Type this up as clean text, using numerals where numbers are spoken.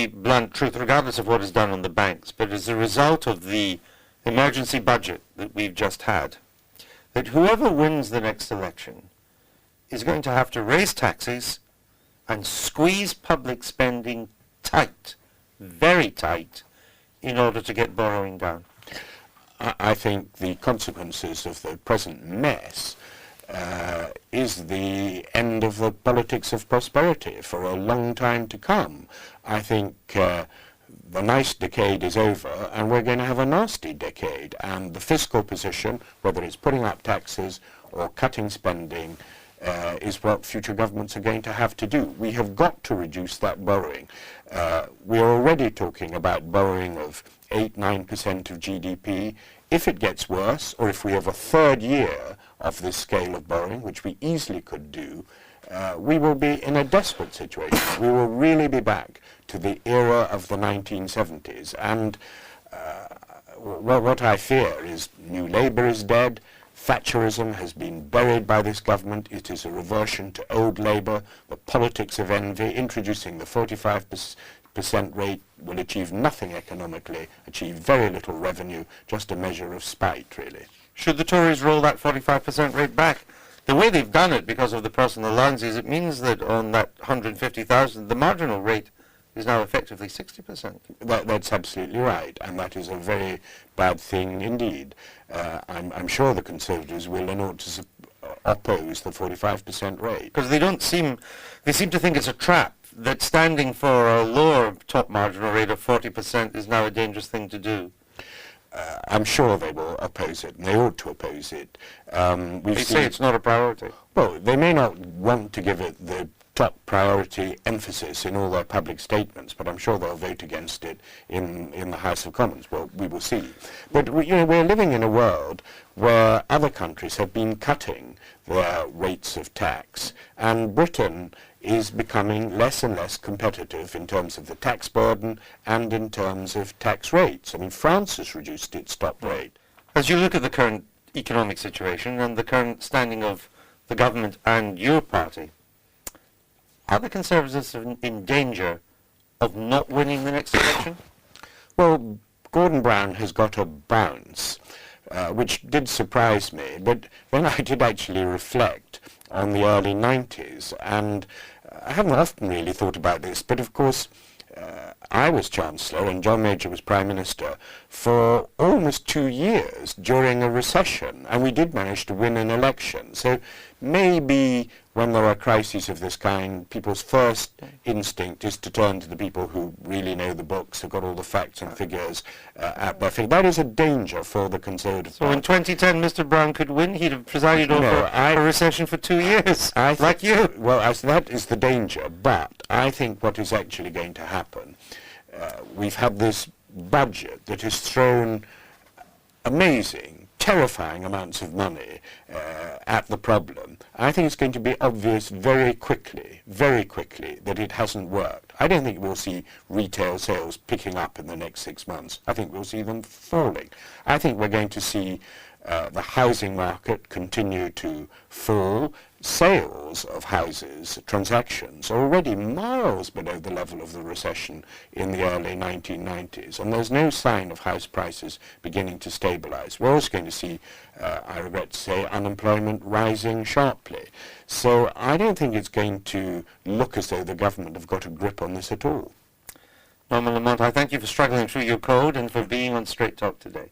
the blunt truth, regardless of what is done on the banks, but as a result of the emergency budget that we've just had, that whoever wins the next election is going to have to raise taxes and squeeze public spending tight, very tight, in order to get borrowing down? I think the consequences of the present mess is the end of the politics of prosperity for a long time to come. I think the nice decade is over and we're going to have a nasty decade, and the fiscal position, whether it's putting up taxes or cutting spending, is what future governments are going to have to do. We have got to reduce that borrowing. We are already talking about borrowing of 8-9% of GDP. If it gets worse, or if we have a third year of this scale of borrowing, which we easily could do, we will be in a desperate situation. We will really be back to the era of the 1970s. And what I fear is New Labour is dead. Thatcherism has been buried by this government. It is a reversion to old Labour, the politics of envy. Introducing the 45% rate will achieve nothing economically, achieve very little revenue, just a measure of spite, really. Should the Tories roll that 45% rate back? The way they've done it because of the personal allowances, it means that on that 150,000, the marginal rate is now effectively 60%. That's absolutely right, and that is a very bad thing indeed. I'm sure the Conservatives will and ought to oppose the 45% rate. Because they seem to think it's a trap, that standing for a lower top marginal rate of 40% is now a dangerous thing to do. I'm sure they will oppose it, and they ought to oppose it. They say it's not a priority. Well, they may not want to give it the top priority emphasis in all their public statements, but I'm sure they'll vote against it in the House of Commons. Well, we will see. But we're living in a world where other countries have been cutting their rates of tax, and Britain is becoming less and less competitive in terms of the tax burden and in terms of tax rates. I mean, France has reduced its top rate. As you look at the current economic situation and the current standing of the government and your party, are the Conservatives in danger of not winning the next election? Well, Gordon Brown has got a bounce, which did surprise me, but then I did actually reflect on the early 90s, and I haven't often really thought about this, but of course I was Chancellor and John Major was Prime Minister for almost 2 years during a recession, and we did manage to win an election. So maybe when there are crises of this kind, people's first instinct is to turn to the people who really know the books, have got all the facts and figures at their feet. That is a danger for the Conservative Party. So in 2010, Mr. Brown could win? He'd have presided over a recession for 2 years, like you. Well, that is the danger, but I think what is actually going to happen, we've had this budget that has thrown amazing, terrifying amounts of money at the problem. I think it's going to be obvious very quickly, that it hasn't worked. I don't think we'll see retail sales picking up in the next 6 months. I think we'll see them falling. I think we're going to see the housing market continue to fall. Sales of houses, transactions, are already miles below the level of the recession in the early 1990s, and there's no sign of house prices beginning to stabilize. We're also going to see, I regret to say, unemployment rising sharply. So I don't think it's going to look as though the government have got a grip on this at all. Norman Lamont, I thank you for struggling through your code and for being on Straight Talk today.